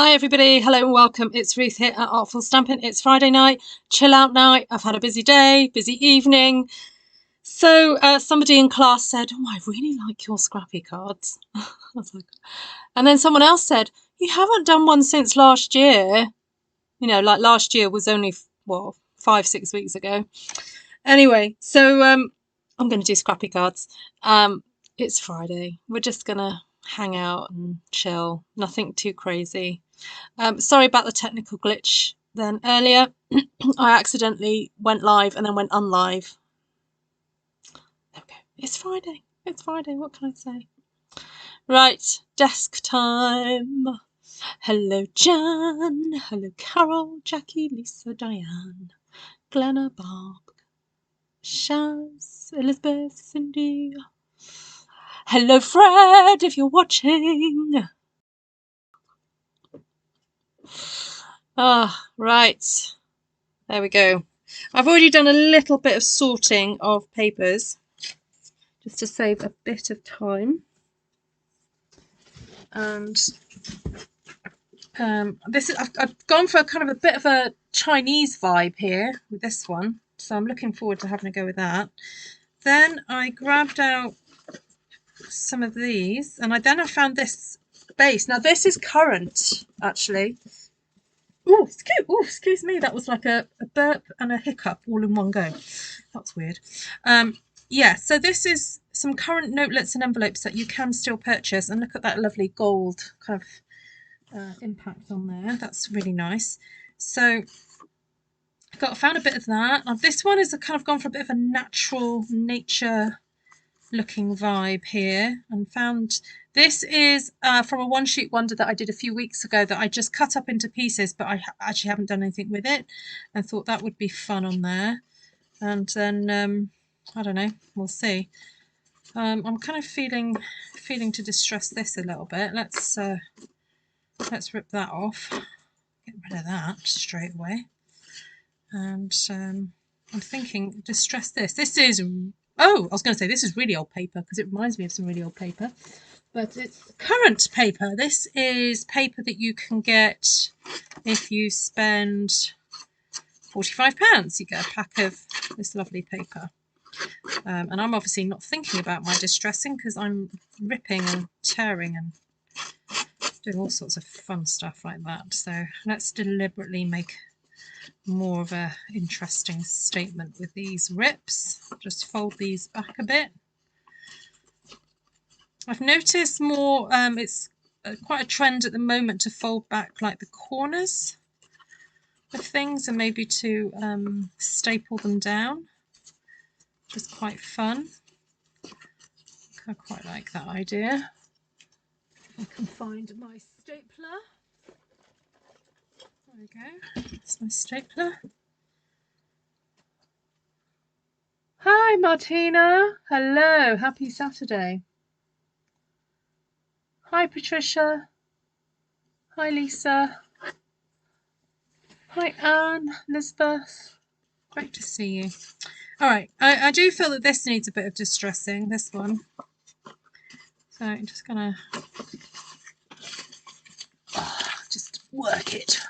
Hi everybody, hello and welcome. It's Ruth here at Artful Stampin. It's Friday night, chill out night. I've had a busy day, busy evening. So somebody in class said, "Oh, I really like your scrappy cards." I was like, and then someone else said, "You haven't done one since last year." You know, like last year was only, well, 5-6 weeks ago. Anyway, so I'm going to do scrappy cards. It's Friday. We're just going to hang out and chill. Nothing too crazy. Sorry about the technical glitch then earlier. I accidentally went live and then went unlive. There we go. It's Friday. It's Friday. What can I say? Right. Desk time. Hello, Jan. Hello, Carol, Jackie, Lisa, Diane, Glenna, Barb, Shaz, Elizabeth, Cindy. Hello, Fred, if you're watching. Right. There we go. I've already done a little bit of sorting of papers just to save a bit of time. And this is I've gone for kind of a bit of a Chinese vibe here with this one. So I'm looking forward to having a go with that. Then I grabbed out some of these, and I found this base. Now this is currant, actually. Oh, excuse me. That was like a burp and a hiccup all in one go. That's weird. Yeah, so this is some currant notelets and envelopes that you can still purchase. And look at that lovely gold kind of impact on there. That's really nice. So I found a bit of that. Now, this one is kind of gone for a bit of a natural nature looking vibe here, and found this is from a one sheet wonder that I did a few weeks ago that I just cut up into pieces, but I actually haven't done anything with it, and thought that would be fun on there. And then I don't know, we'll see. I'm kind of feeling to distress this a little bit. Let's rip that off, get rid of that straight away. And I'm thinking distress this. This is, oh, I was going to say this is really old paper because it reminds me of some really old paper, but it's currant paper. This is paper that you can get if you spend £45. You get a pack of this lovely paper. And I'm obviously not thinking about my distressing because I'm ripping and tearing and doing all sorts of fun stuff like that. So let's deliberately make more of a interesting statement with these rips. Just fold these back a bit. I've noticed more, it's quite a trend at the moment to fold back like the corners of things and maybe to staple them down, which is quite fun. I quite like that idea. I can find my stapler. There we go. That's my stapler. Hi Martina. Hello. Happy Saturday. Hi Patricia. Hi Lisa. Hi Anne. Elizabeth. Great to see you. All right. I do feel that this needs a bit of distressing, this one. So I'm just going to just work it.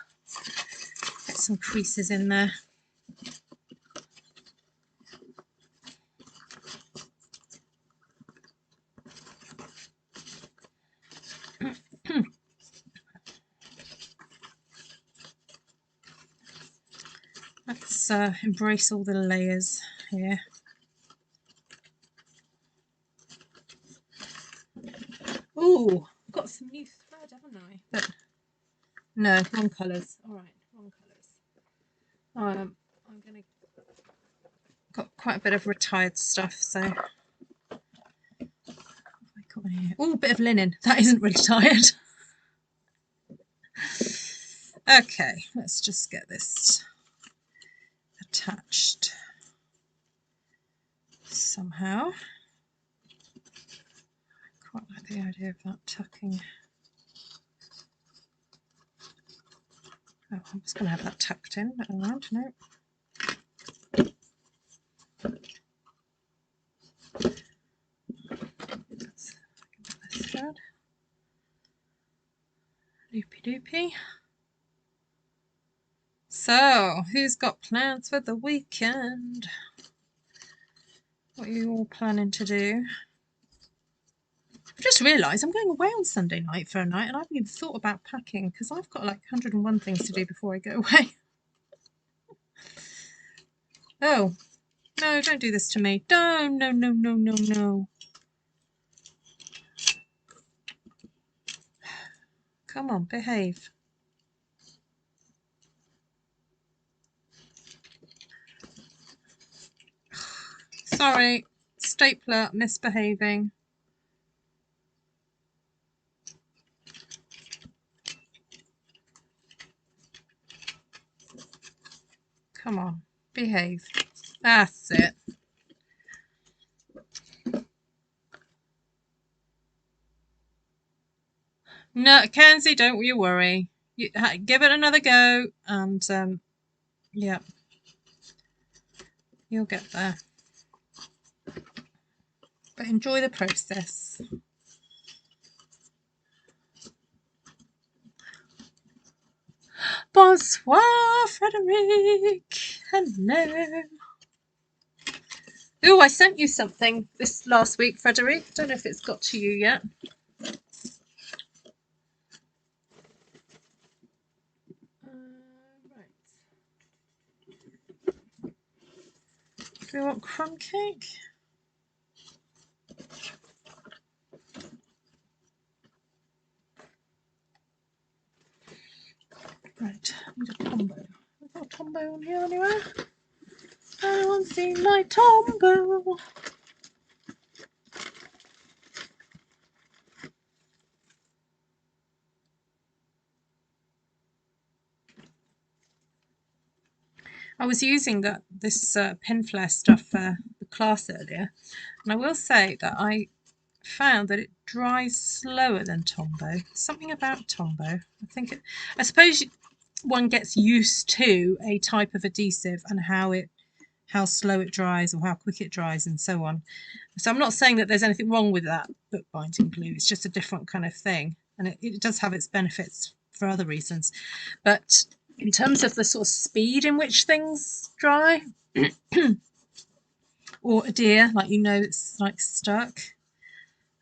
Get some creases in there. Let's embrace all the layers here. Oh, I've got some new thread, haven't I? But no, wrong colours. All right, wrong colours. I'm gonna got quite a bit of retired stuff, so oh, a bit of linen. That isn't really tired. Okay, let's just get this attached somehow. I quite like the idea of that tucking. Oh, I was going to have that tucked in, but I won't. No. Let's this thread. Loop Doopy. So, who's got plans for the weekend? What are you all planning to do? I've just realised I'm going away on Sunday night for a night and I haven't even thought about packing because I've got like 101 things to do before I go away. Oh, no, don't do this to me. No, no, no, no, no, no. Come on, behave. Sorry, stapler misbehaving. Come on, behave. That's it. No, Kenzie, don't you worry. You, give it another go and yeah, you'll get there. But enjoy the process. Bonsoir, Frederic. Hello. Oh, I sent you something this last week, Frederic. Don't know if it's got to you yet. Right. Do you want crumb cake? Right, I need a Tombow. I've got a Tombow on here anywhere. Anyone seen my Tombow? I was using this pin flare stuff for the class earlier, and I will say that I found that it dries slower than Tombow. Something about Tombow. I suppose one gets used to a type of adhesive and how slow it dries or how quick it dries and so on. So I'm not saying that there's anything wrong with that book binding glue. It's just a different kind of thing, and it does have its benefits for other reasons. But in terms of the sort of speed in which things dry or adhere, like it's like stuck,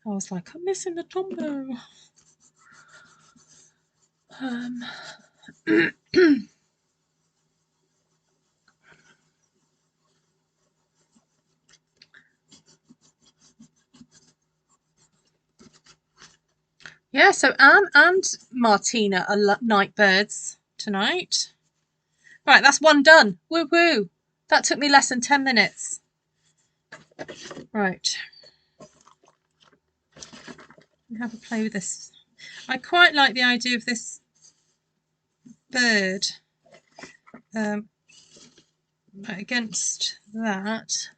I was like, I'm missing the Tombow. Yeah, so Anne and Martina are night birds tonight. Right, that's one done. Woo woo. That took me less than 10 minutes. Right. Have a play with this. I quite like the idea of this bird against that.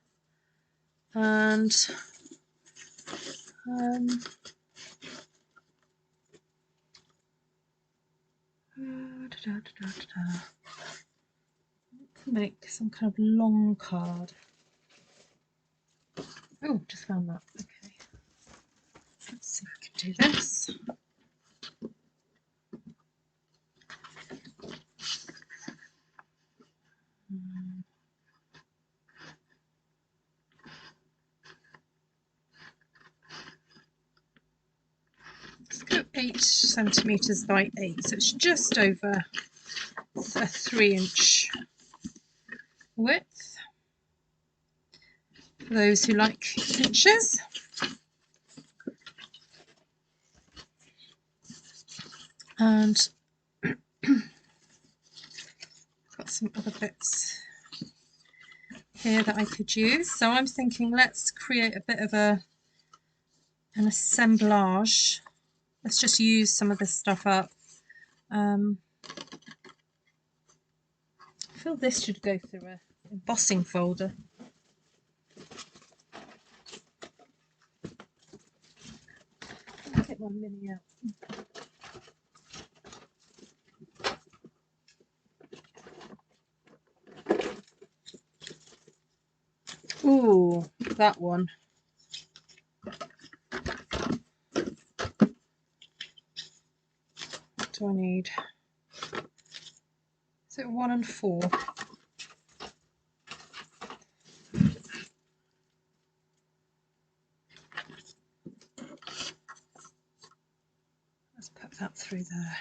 And to make some kind of long card. Oh, just found that. Okay. Let's see if I can do this. Let's go 8 centimetres by 8, so it's just over a 3-inch width. For those who like inches. And got some other bits here that I could use. So I'm thinking let's create a bit of an assemblage. Let's just use some of this stuff up. I feel this should go through an embossing folder. I'll get my mini out. Ooh, that one. do I need? Is it 1 and 4? Let's put that through there.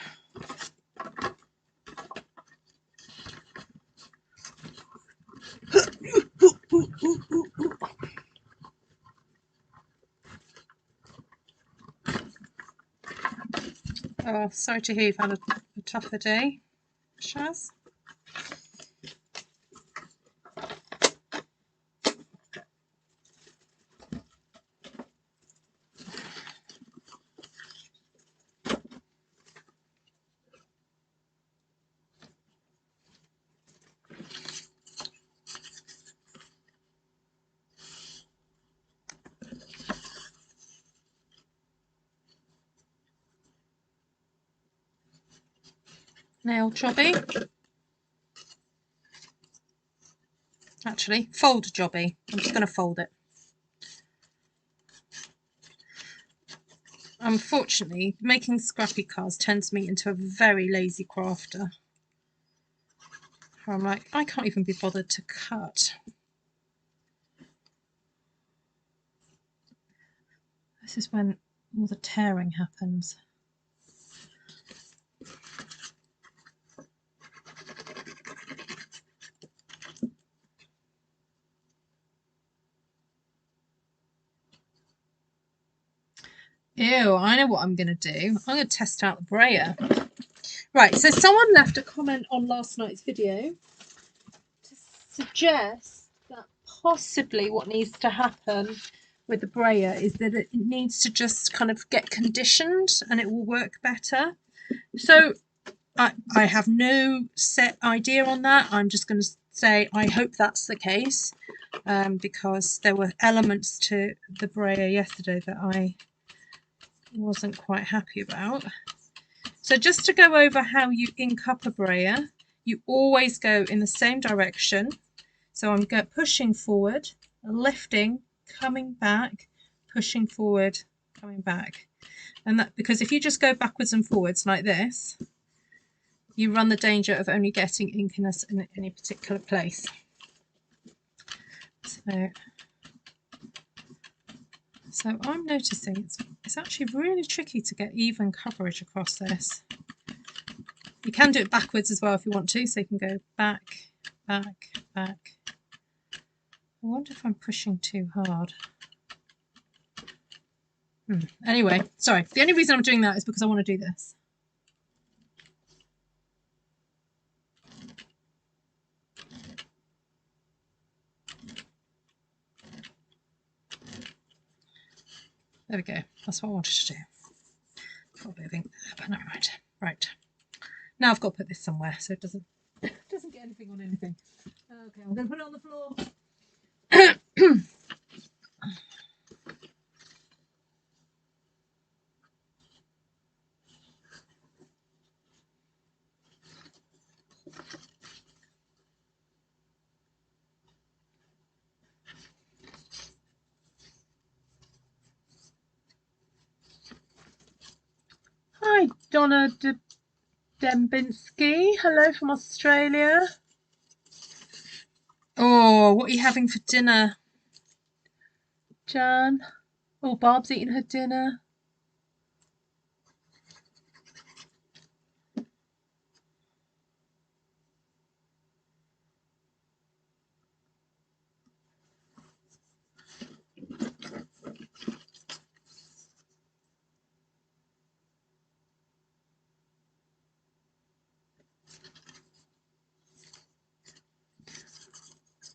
Oh, sorry to hear you've had a tougher day, Shaz. Nail jobby. Actually, fold jobby. I'm just going to fold it. Unfortunately, making scrappy cards turns me into a very lazy crafter. I'm like, I can't even be bothered to cut. This is when all the tearing happens. Ew, I know what I'm going to do. I'm going to test out the brayer. Right, so someone left a comment on last night's video to suggest that possibly what needs to happen with the brayer is that it needs to just kind of get conditioned and it will work better. So I have no set idea on that. I'm just going to say I hope that's the case, because there were elements to the brayer yesterday that I wasn't quite happy about. So just to go over how you ink up a brayer, you always go in the same direction. So I'm pushing forward, lifting, coming back, pushing forward, coming back. And that, because if you just go backwards and forwards like this, you run the danger of only getting inkiness in any particular place. So I'm noticing it's actually really tricky to get even coverage across this. You can do it backwards as well if you want to, so you can go back, back, back. I wonder if I'm pushing too hard. Anyway, sorry. The only reason I'm doing that is because I want to do this. There we go. That's what I wanted to do. Got a bit of ink there, but never mind. Right. Now I've got to put this somewhere so it doesn't get anything on anything. Okay, I'm going to put it on the floor. Hi, Donna Dembinski. Hello from Australia. Oh, what are you having for dinner, Jan? Oh, Barb's eating her dinner.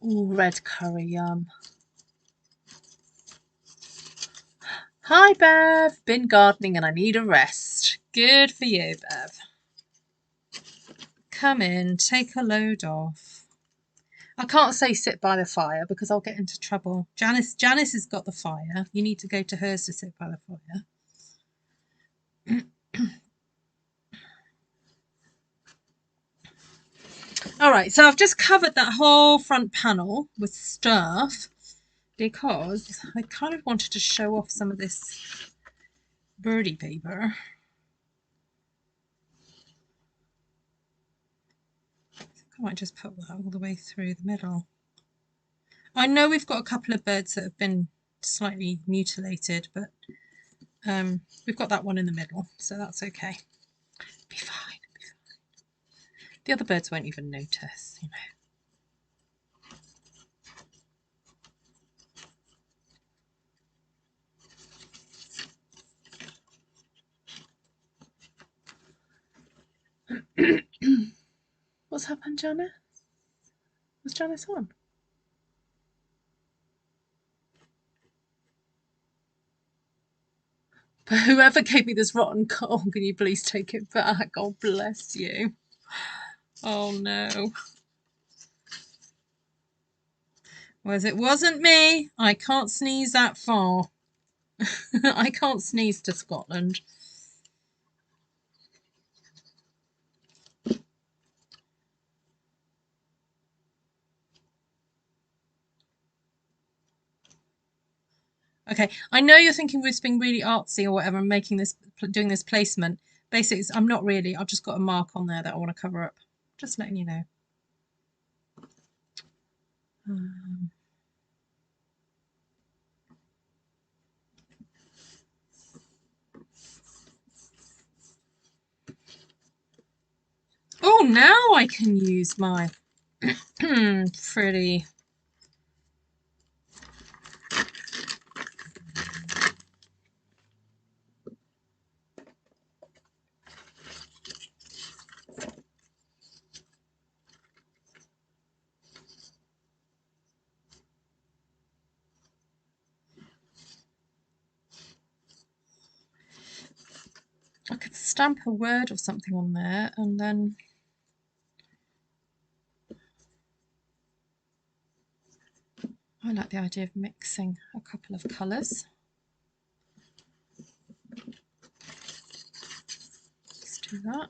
Oh, red curry, yum. Hi, Bev. Been gardening and I need a rest. Good for you, Bev. Come in, take a load off. I can't say sit by the fire because I'll get into trouble. Janice has got the fire. You need to go to hers to sit by the fire. All right, so I've just covered that whole front panel with stuff because I kind of wanted to show off some of this birdie paper. I might just put that all the way through the middle. I know we've got a couple of birds that have been slightly mutilated, but we've got that one in the middle, so that's okay. Be fine, be fine. The other birds won't even notice, you know. What's happened, Janice? Was Janice on? But whoever gave me this rotten coal, can you please take it back? God bless you. Oh no. Whereas it wasn't me. I can't sneeze that far. I can't sneeze to Scotland. Okay, I know you're thinking Ruth's being really artsy or whatever and making this, doing this placement. Basically, I'm not really. I've just got a mark on there that I want to cover up. Just letting you know. Oh, now I can use my pretty. I could stamp a word or something on there and then I like the idea of mixing a couple of colours. Let's do that.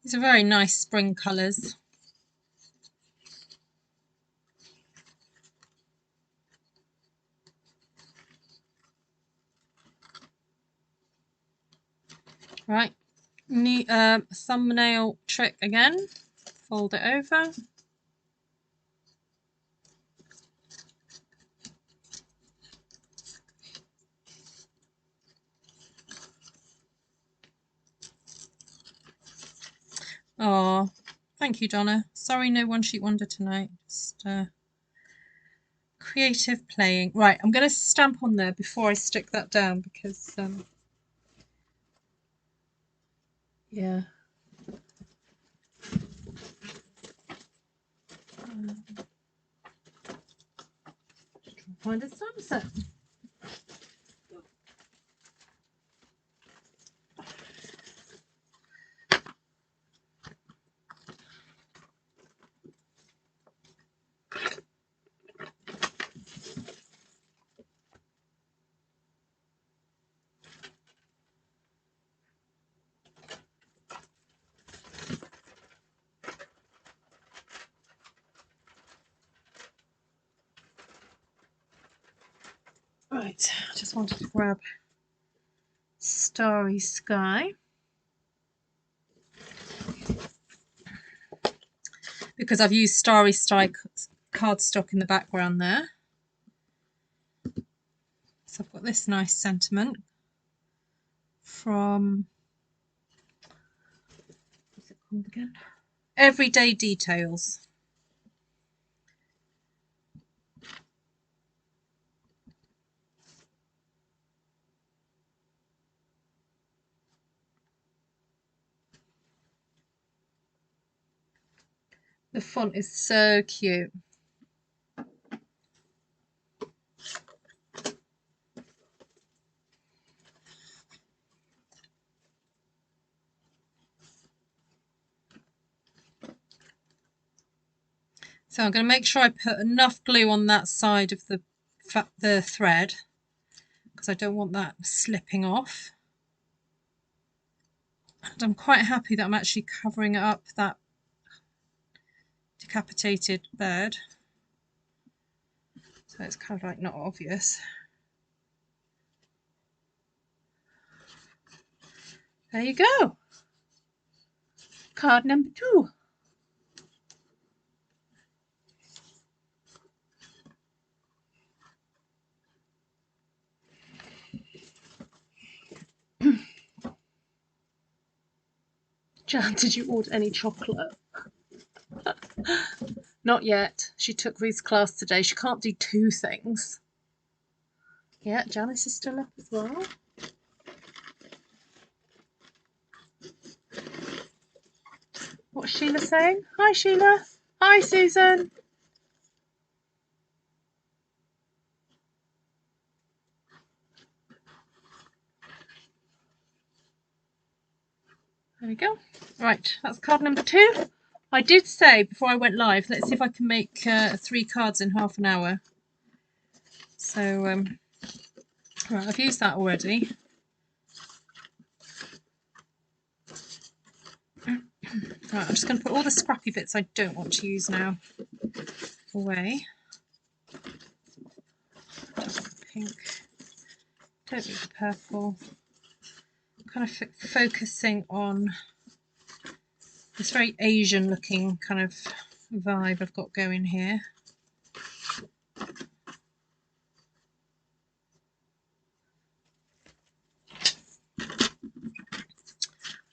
These are very nice spring colours. Right, neat thumbnail trick again. Fold it over. Oh, thank you, Donna. Sorry, no one sheet wonder tonight. Just creative playing. Right, I'm going to stamp on there before I stick that down because, yeah. Find a sunset. Right, I just wanted to grab Starry Sky because I've used Starry Sky cardstock in the background there. So I've got this nice sentiment from, what's it called again? Everyday Details. The font is so cute. So I'm going to make sure I put enough glue on that side of the thread, because I don't want that slipping off. And I'm quite happy that I'm actually covering up that decapitated bird, so it's kind of like not obvious. There you go. Card number 2. Jan, did you order any chocolate? Not yet. She took Ruth's class today. She can't do 2 things. Yeah, Janice is still up as well. What's Sheila saying? Hi, Sheila. Hi, Susan. There we go. Right, that's card number 2. I did say before I went live, let's see if I can make 3 cards in half an hour. So, right, I've used that already. Right, I'm just going to put all the scrappy bits I don't want to use now away. Pink. Don't need the purple. Kind of focusing on this very Asian looking kind of vibe I've got going here.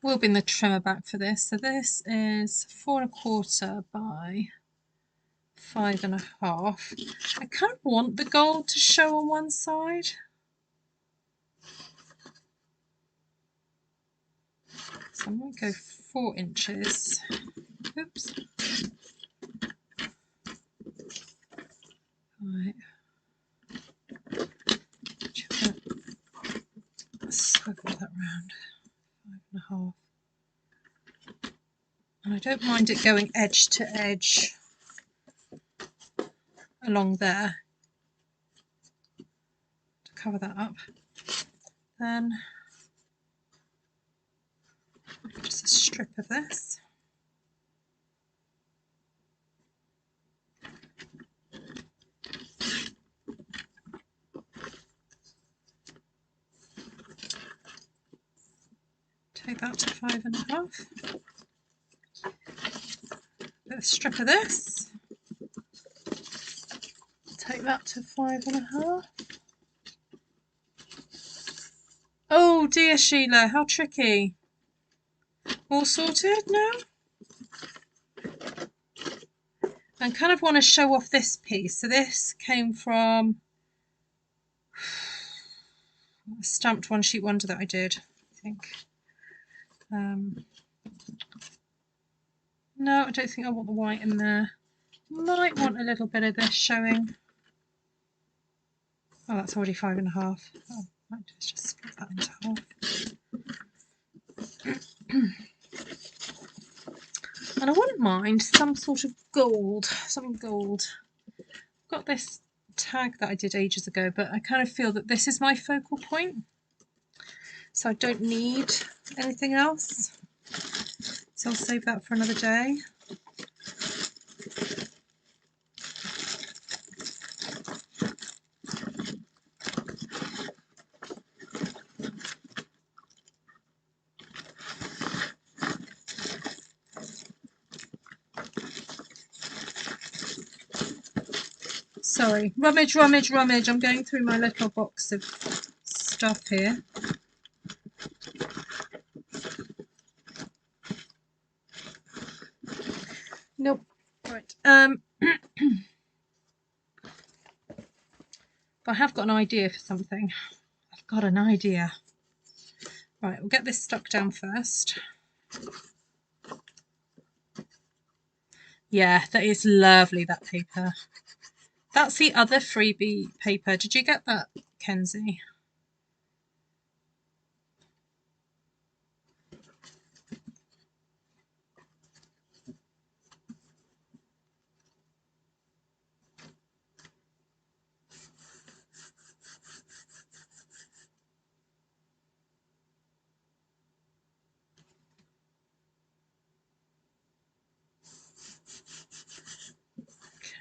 We'll bring the trimmer back for this. So this is 4 1/4 by 5 1/2. I kind of want the gold to show on one side. So I'm going to go 4 inches. Oops. Right. Swivel that round. 5 1/2. And I don't mind it going edge to edge along there to cover that up. Then just a strip of this. Take that to 5 1/2. A strip of this. Take that to 5 1/2. Oh dear, Sheila, how tricky. All sorted now? I kind of want to show off this piece. So this came from a stamped one sheet wonder that I did, I think. No, I don't think I want the white in there. Might want a little bit of this showing. Oh, that's already 5 1/2. Oh, I might just split that into half. And I wouldn't mind some sort of gold, something gold. I've got this tag that I did ages ago, but I kind of feel that this is my focal point. So I don't need anything else. So I'll save that for another day. Sorry, rummage, rummage, rummage. I'm going through my little box of stuff here. Nope. Right. But I have got an idea for something. I've got an idea. Right, we'll get this stuck down first. Yeah, that is lovely, that paper. That's the other freebie paper. Did you get that, Kenzie?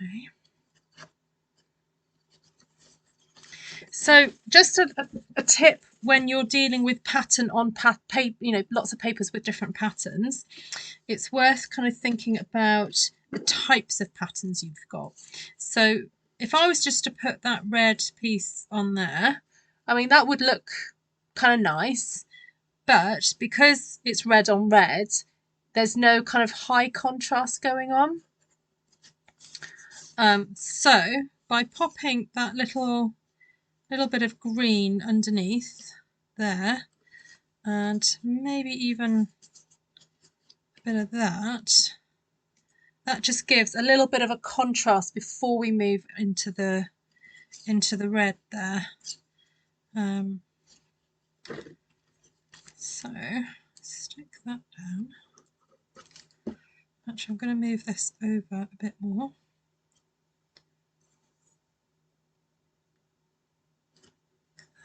Okay. So just a tip when you're dealing with pattern on paper, you know, lots of papers with different patterns, it's worth kind of thinking about the types of patterns you've got. So if I was just to put that red piece on there, I mean, that would look kind of nice, but because it's red on red, there's no kind of high contrast going on. So by popping that little bit of green underneath there, and maybe even a bit of that, that just gives a little bit of a contrast before we move into the red there. So stick that down. Actually, I'm going to move this over a bit more.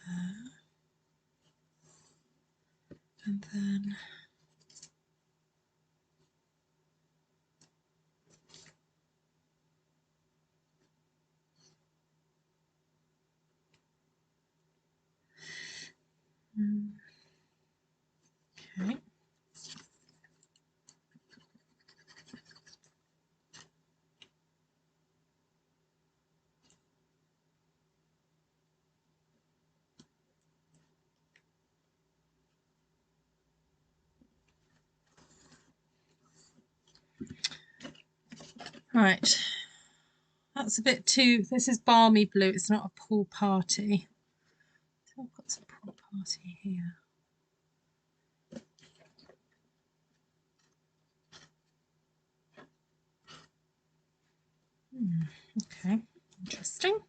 There. And then okay. Right, that's a bit too, this is balmy blue, it's not a pool party. So I've got some pool party here. Okay, interesting.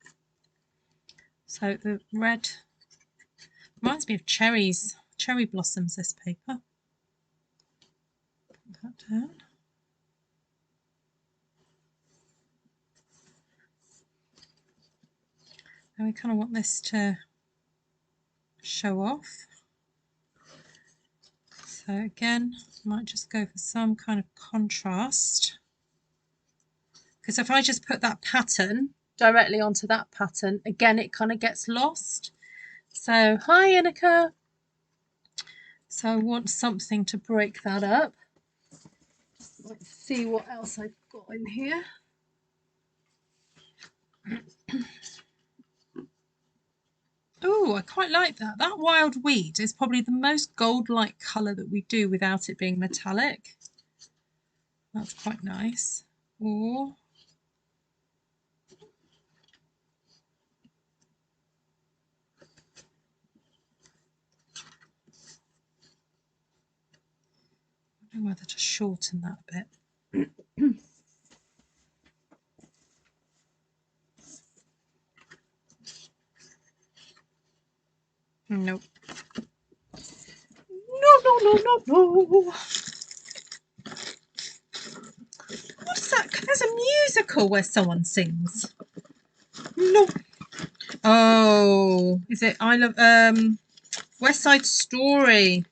So the red reminds me of cherries, cherry blossoms, this paper. Put that down. And we kind of want this to show off. So again, might just go for some kind of contrast. Because if I just put that pattern directly onto that pattern, again, it kind of gets lost. So, hi, Inika. So I want something to break that up. Let's see what else I've got in here. Oh, I quite like that. That wild wheat is probably the most gold-like colour that we do without it being metallic. That's quite nice. Or I don't know whether to shorten that a bit. Nope. No. What's that? There's a musical where someone sings. No. Oh, is it I Love West Side Story?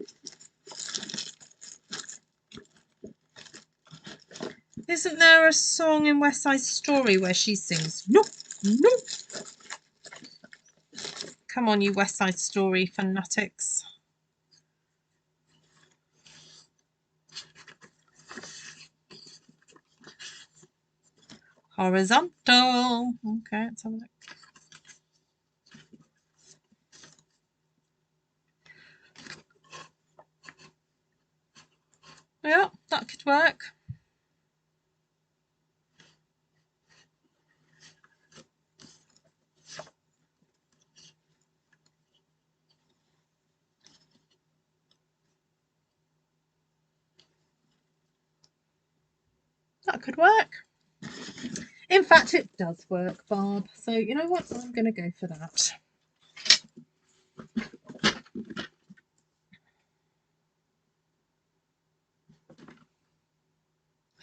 Isn't there a song in West Side Story where she sings? No. Come on, you West Side Story fanatics. Horizontal. Okay, let's have a look. Yeah, that could work. That could work. In fact, it does work, Barb. So you know what? I'm going to go for that.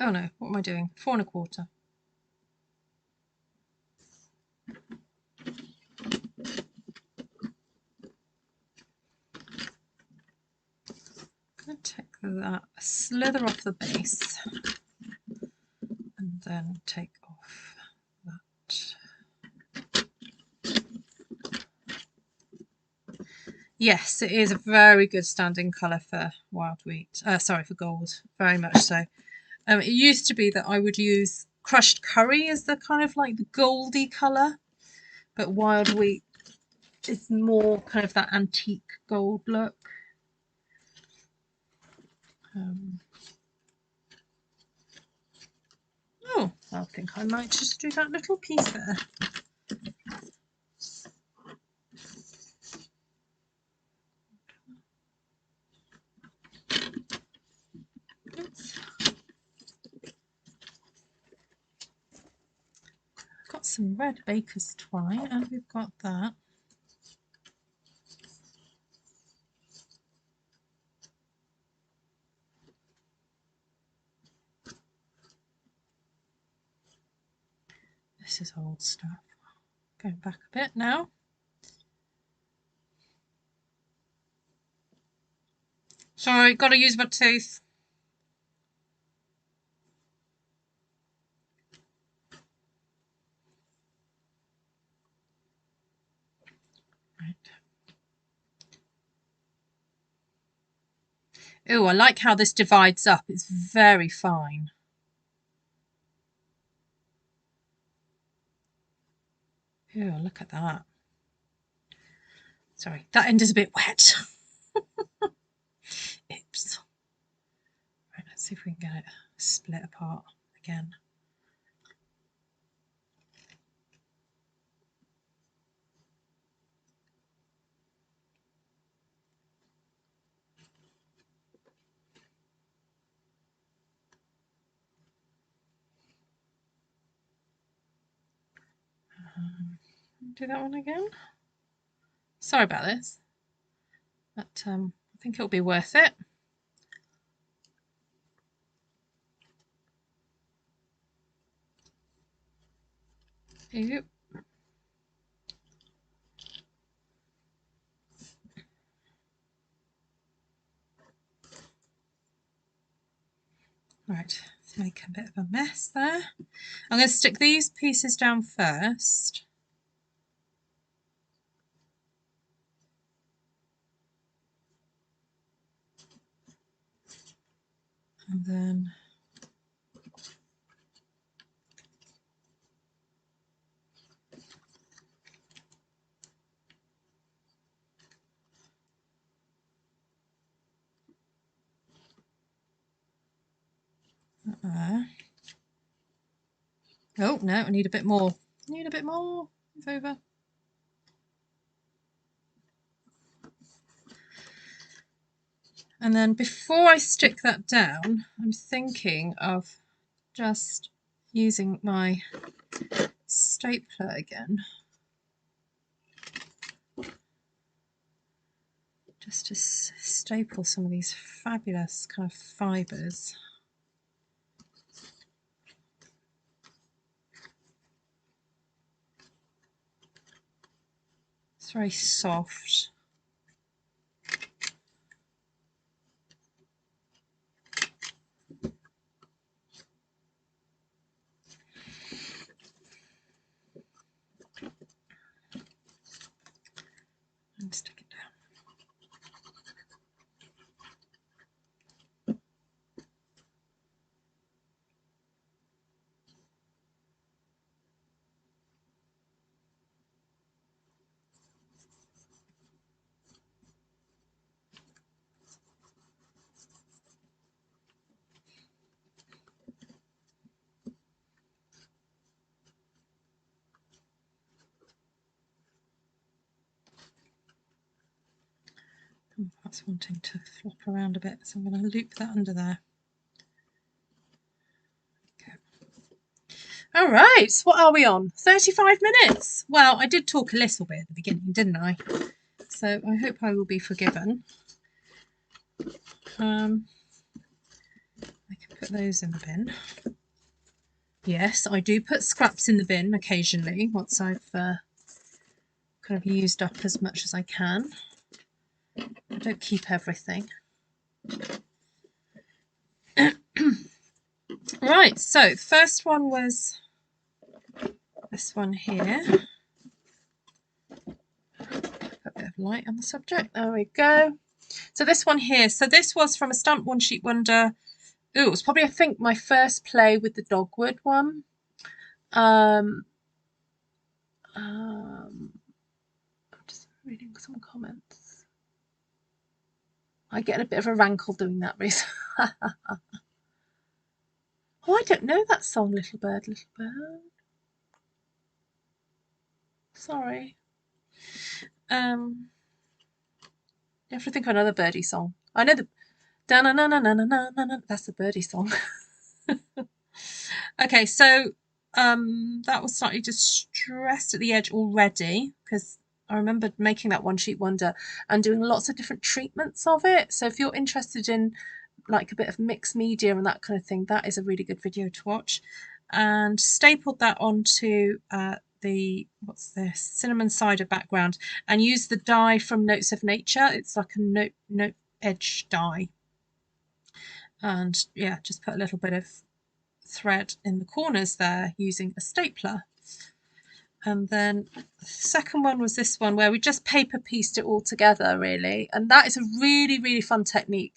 Oh no, what am I doing? 4 1/4. I'm going to take that, slither off the base, and then take off Yes, it is a very good standing colour for wild wheat. Sorry, for gold. Very much so. It used to be that I would use crushed curry as the kind of like the goldy colour, but wild wheat is more kind of that antique gold look. Oh, I think I might just do that little piece there. Got some red baker's twine, and we've got that. This is old stuff. Going back a bit now. Sorry, gotta use my tooth. Right. Oh, I like how this divides up. It's very fine. Oh, look at that. Sorry, that end is a bit wet. Oops. Right, let's see if we can get it split apart again. Do that one again. Sorry about this, but I think it'll be worth it. Oop. Right, let's make a bit of a mess there. I'm going to stick these pieces down first. And then there. Oh, no, I need a bit more. I need a bit more. Move over. And then before I stick that down, I'm thinking of just using my stapler again. Just to staple some of these fabulous kind of fibres. It's very soft. And stick it down. That's wanting to flop around a bit, so I'm going to loop that under there. Okay. All right, what are we on? 35 minutes. Well, I did talk a little bit at the beginning, didn't I? So I hope I will be forgiven. I can put those in the bin. Yes, I do put scraps in the bin occasionally once I've kind of used up as much as I can. I don't keep everything. Right, so the first one was this one here. Put Bit of light on the subject. There we go. So this one here. So this was from a Stamp One Sheet Wonder. Ooh, it was probably, I think, my first play with the dogwood one. I'm just reading some comments. I get a bit of a rankle doing that recently. Oh, I don't know that song, Little Bird, Little Bird. Sorry. You have to think of another birdie song. I know the da na na na na na na na. That's the birdie song. Okay, so that was slightly distressed at the edge already because I remember making that One Sheet Wonder and doing lots of different treatments of it. So if you're interested in like a bit of mixed media and that kind of thing, that is a really good video to watch. And stapled that onto the, what's this, cinnamon cider background, and used the die from Notes of Nature. It's like a note edge die. And yeah, just put a little bit of thread in the corners there using a stapler. And then the second one was this one where we just paper pieced it all together, really. And that is a really, really fun technique.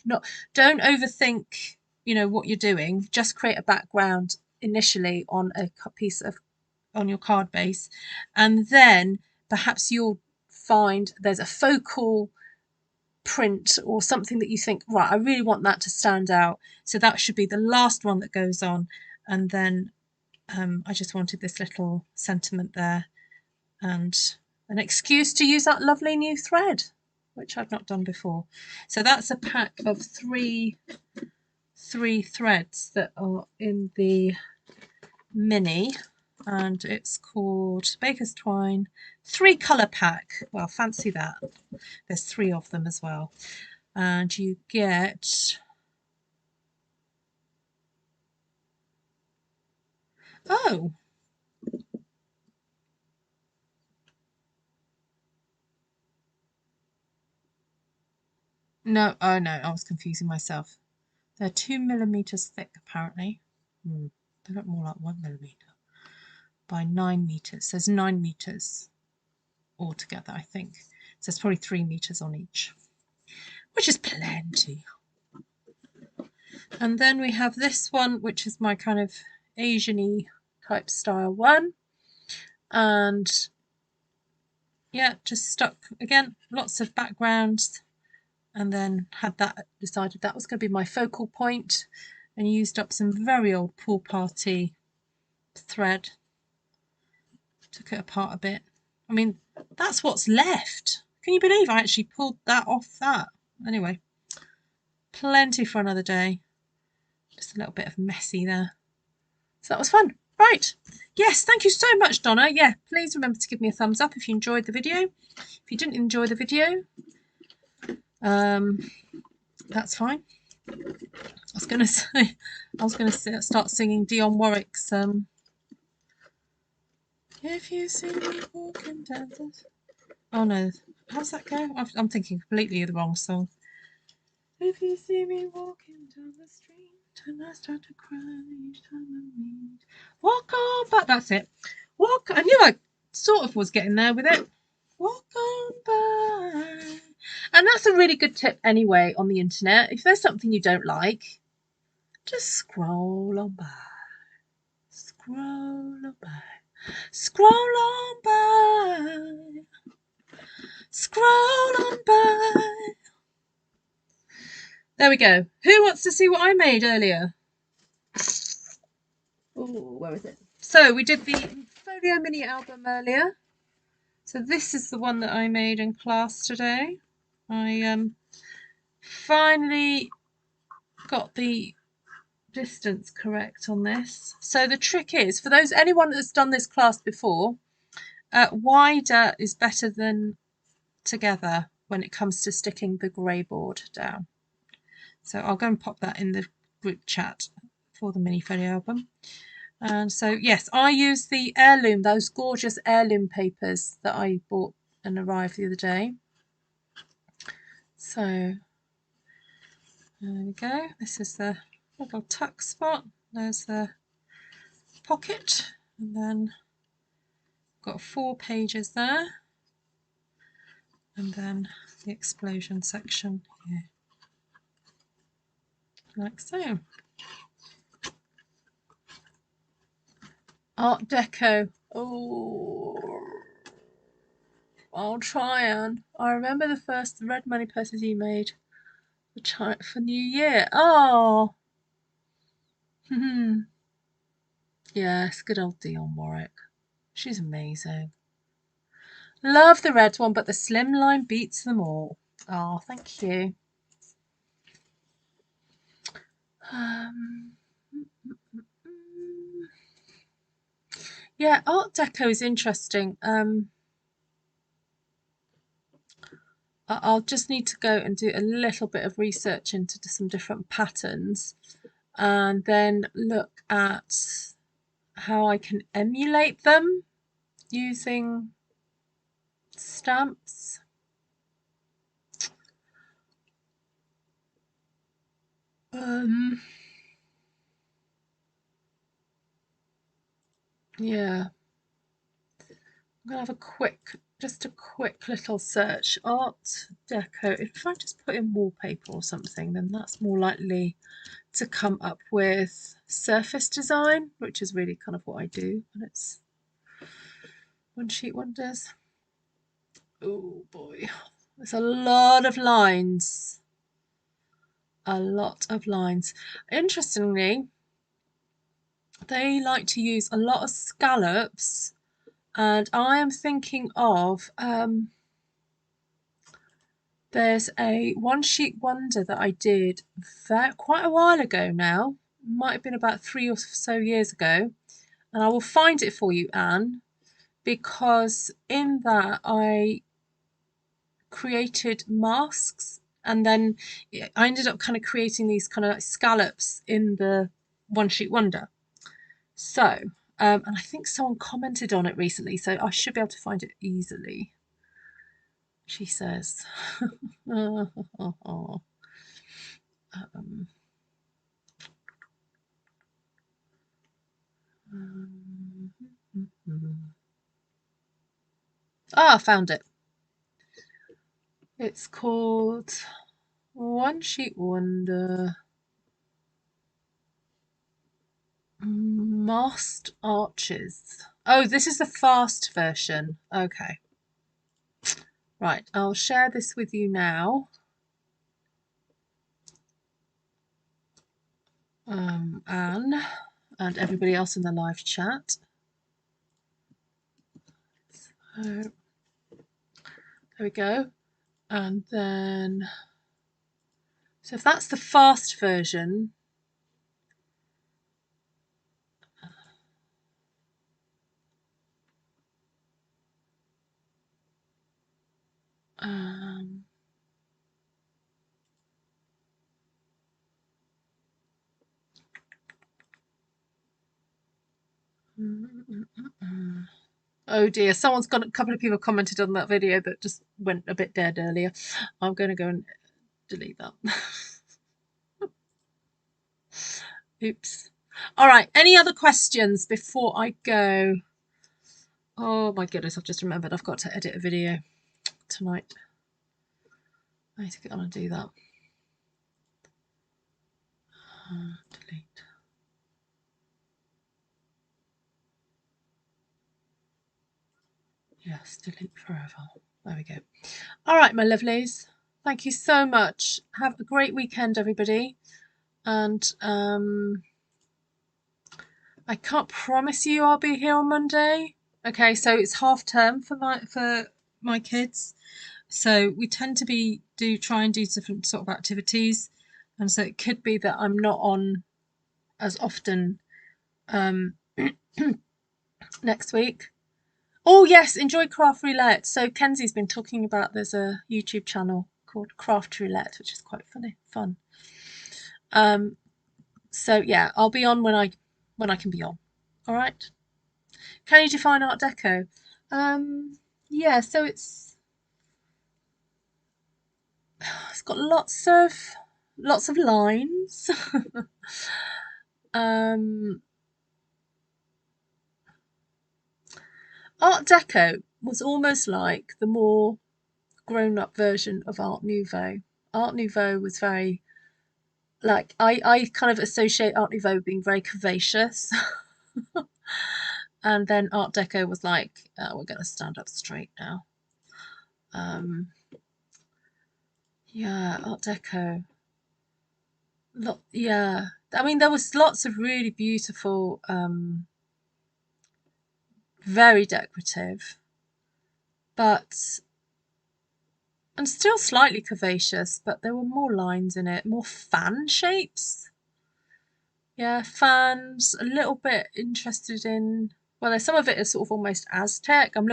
Don't overthink, you know, what you're doing. Just create a background initially on a piece of, on your card base, and then perhaps you'll find there's a focal print or something that you think, right, I really want that to stand out. So that should be the last one that goes on. And then I just wanted this little sentiment there and an excuse to use that lovely new thread, which I've not done before. So that's a pack of three threads that are in the mini, and it's called Baker's Twine 3-colour pack. Well, fancy that. There's 3 of them as well. And you get, oh, no, oh no, I was confusing myself. They're 2 millimeters thick apparently. They look more like 1 millimeter by 9 meters. There's 9 meters altogether, I think. So it's probably 3 meters on each, which is plenty. And then we have this one, which is my kind of Asian-y type style one. And yeah, just stuck again, lots of backgrounds, and then had that, decided that was going to be my focal point, and used up some very old pool party thread. Took it apart a bit. I mean, that's what's left. Can you believe I actually pulled that off that? Anyway, plenty for another day. Just a little bit of messy there. So that was fun. Right. Yes, thank you so much, Donna. Yeah, please remember to give me a thumbs up if you enjoyed the video. If you didn't enjoy the video, that's fine. I was going to start singing Dionne Warwick's If You See Me Walking Down the... Oh no, how's that go? I'm thinking completely the wrong song. If you see me walking down the street and I start to cry each time I meet, walk on by. That's it. Walk. I knew I sort of was getting there with it. Walk on by. And that's a really good tip anyway on the internet. If there's something you don't like, just scroll on by. Scroll on by. Scroll on by. Scroll on by. There we go. Who wants to see what I made earlier? Oh, where is it? So we did the folio mini album earlier. So this is the one that I made in class today. I finally got the distance correct on this. So the trick is, for anyone that's done this class before, wider is better than together when it comes to sticking the grey board down. So I'll go and pop that in the group chat for the mini folio album. And so yes, I use the heirloom, those gorgeous heirloom papers that I bought and arrived the other day. So there we go. This is the little tuck spot. There's the pocket, and then got 4 pages there. and then the explosion section here, like so. Art Deco. Oh, I'll try and. I remember the first red money purses you made for New Year. Oh, yes, good old Dion Warwick. She's amazing. Love the red one, but the slimline beats them all. Oh, thank you. Yeah, Art Deco is interesting. I'll just need to go and do a little bit of research into some different patterns and then look at how I can emulate them using stamps. Yeah, I'm gonna have a quick little search. Art Deco. If I just put in wallpaper or something, then that's more likely to come up with surface design, which is really kind of what I do when it's One Sheet Wonders. Oh boy, there's a lot of lines. A lot of lines. Interestingly, they like to use a lot of scallops, and I am thinking of there's a One Sheet Wonder that I did quite a while ago now. Might have been about 3 or so years ago, and I will find it for you, Anne, because in that I created masks, and then I ended up kind of creating these kind of like scallops in the One Sheet Wonder. So, and I think someone commented on it recently, so I should be able to find it easily. She says, I found it. It's called One Sheet Wonder Masked Arches. Oh, this is the fast version. Okay. Right, I'll share this with you now. Anne and everybody else in the live chat. So, there we go. And then, so if that's the fast version, oh dear, someone's got a couple of people commented on that video that just went a bit dead earlier. I'm going to go and delete that. Oops. All right, any other questions before I go? Oh my goodness, I've just remembered I've got to edit a video tonight. I need to get on and do that. Delete. Yes, delete forever. There we go. All right, my lovelies. Thank you so much. Have a great weekend, everybody. And I can't promise you I'll be here on Monday. Okay, so it's half term for my kids. So we tend to try and do different sort of activities. And so it could be that I'm not on as often next week. Oh yes, enjoy Craft Roulette. So Kenzie's been talking about there's a YouTube channel called Craft Roulette, which is quite fun. So yeah, I'll be on when I can be on. All right. Can you define Art Deco? Yeah, so it's got lots of lines. Art Deco was almost like the more grown-up version of Art Nouveau. Art Nouveau was very, like, I kind of associate Art Nouveau being very curvaceous. And then Art Deco was like, we're going to stand up straight now. Yeah, Art Deco. Yeah, I mean, there was lots of really beautiful, very decorative, but and still slightly curvaceous, but there were more lines in it, more fan shapes. Yeah, fans. A little bit interested in. Well, there's some of it is sort of almost Aztec. I'm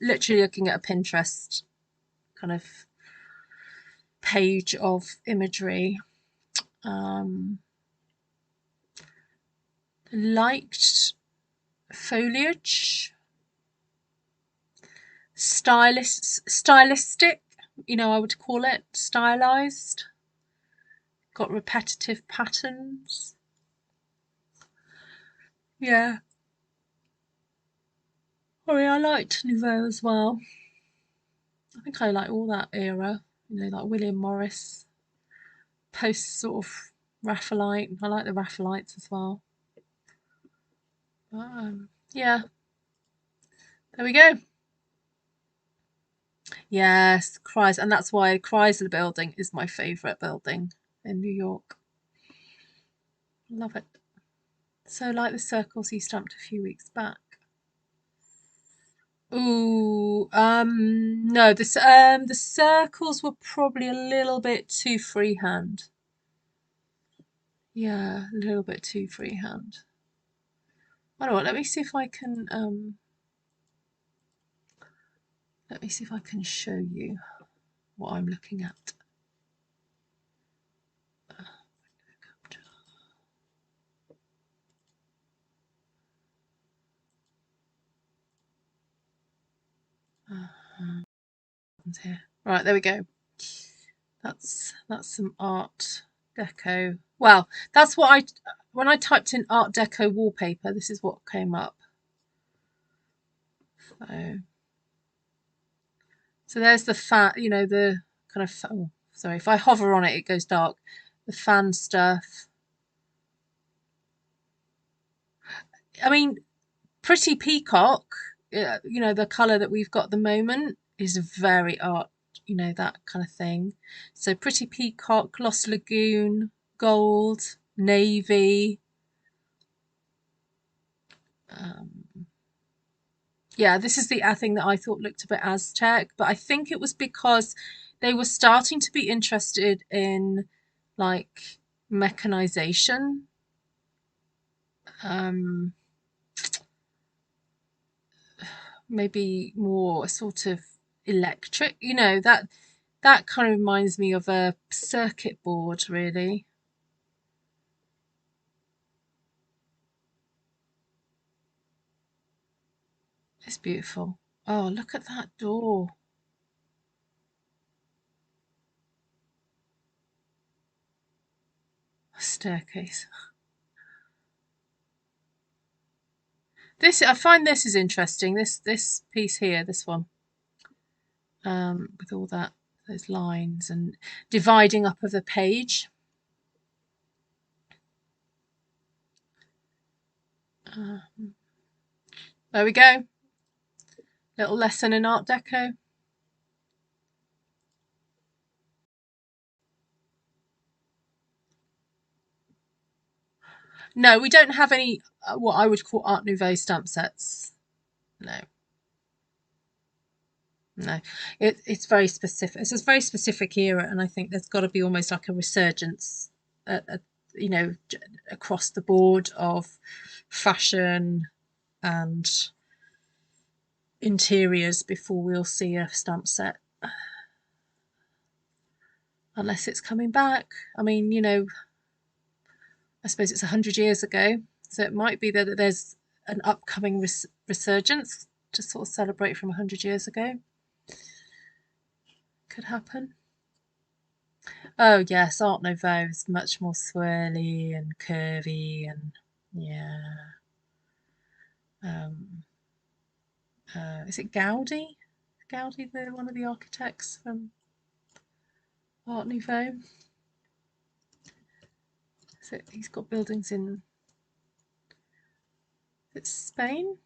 literally looking at a Pinterest kind of page of imagery. Liked foliage, stylistic, I would call it stylized. Got repetitive patterns. Yeah. Oh yeah, I liked Nouveau as well. I think I like all that era, like William Morris, post sort of Raphaelite. I like the Raphaelites as well. Yeah, there we go. Yes, Chrysler, and that's why Chrysler Building is my favourite building in New York. Love it. So like the circles he stamped a few weeks back. Ooh, no, the circles were probably a little bit too freehand. Yeah, a little bit too freehand. I don't know. Let me see if I can show you what I'm looking at. Here. Right, there we go. That's some Art Deco. Well, that's what when I typed in Art Deco wallpaper, this is what came up. So there's the the kind of, oh, sorry, if I hover on it, it goes dark. The fan stuff. I mean, Pretty Peacock, the colour that we've got at the moment is very art, that kind of thing. So Pretty Peacock, Lost Lagoon, gold, navy. Yeah, this is the thing that I thought looked a bit Aztec, but I think it was because they were starting to be interested in like mechanization. Maybe more sort of electric, that kind of reminds me of a circuit board, really. It's beautiful. Oh, look at that door. A staircase. I find this is interesting. This piece here, this one, with all those lines and dividing up of the page. There we go. Little lesson in Art Deco. No, we don't have any what I would call Art Nouveau stamp sets. No. No, it's very specific. It's a very specific era, and I think there's got to be almost like a resurgence, across the board of fashion and interiors before we'll see a stamp set, unless it's coming back. I mean, I suppose it's 100 years ago, so it might be that there's an upcoming resurgence to sort of celebrate from 100 years ago. Could happen. Oh yes, Art Nouveau is much more swirly and curvy, and yeah. Is it Gaudi? Gaudi, one of the architects from Art Nouveau. So he's got buildings in Spain.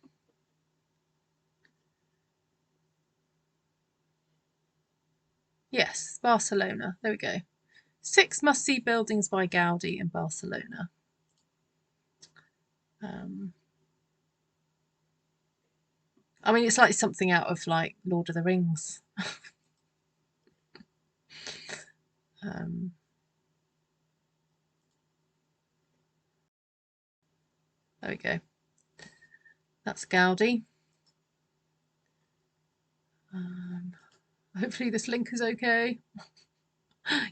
Yes, Barcelona. There we go. 6 must-see buildings by Gaudi in Barcelona. I mean, it's like something out of like Lord of the Rings. There we go. That's Gaudi. Hopefully this link is okay.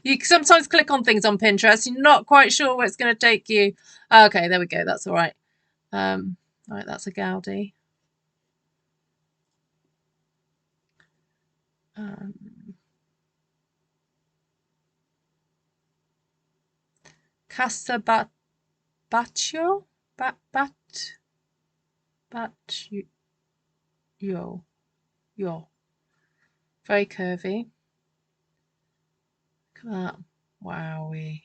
You sometimes click on things on Pinterest, you're not quite sure where it's going to take you. Okay, there we go. That's all right. Right, that's a Gaudi. Casa Batio? Yo. Very curvy. Look at that. Wowie.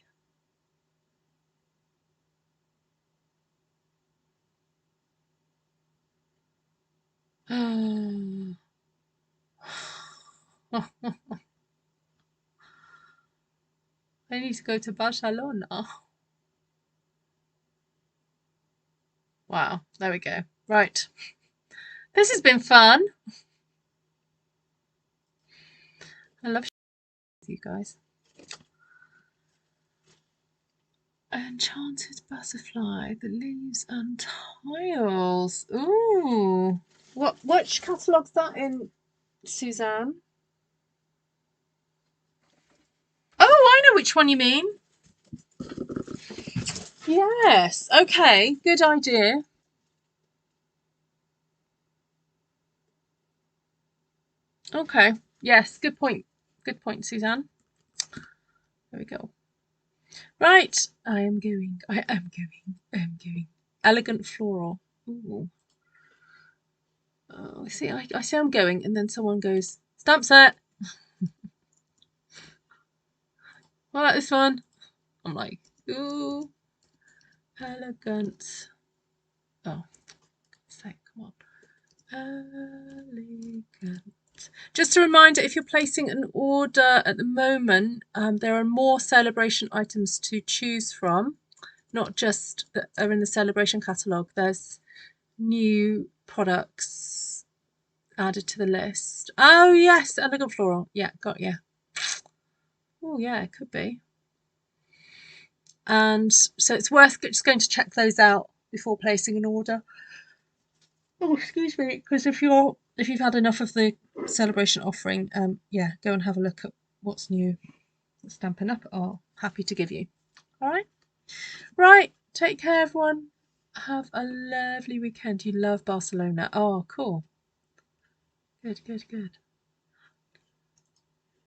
I need to go to Barcelona. Wow, there we go. Right. This has been fun. I love you guys. Enchanted butterfly, the leaves and tiles. Ooh. Which catalogue's that in, Suzanne? Oh, I know which one you mean. Yes. Okay. Good idea. Okay. Yes. Good point. Good point, Suzanne. There we go. Right. I am going. Elegant floral. Ooh. Oh, see, I say I'm going, and then someone goes, stamp set. What about this one? I'm like, ooh, elegant. Oh, say, come on. Elegant. Just a reminder, if you're placing an order at the moment, there are more celebration items to choose from, not just that are in the celebration catalogue. There's new products added to the list. Oh yes, elegant floral. Yeah, got you. Oh yeah, it could be. And so it's worth just going to check those out before placing an order. Oh, excuse me, because if you've had enough of the celebration offering, yeah, go and have a look at what's new. Stampin' Up are happy to give you. All right, right. Take care, everyone. Have a lovely weekend. You love Barcelona. Oh, cool. Good.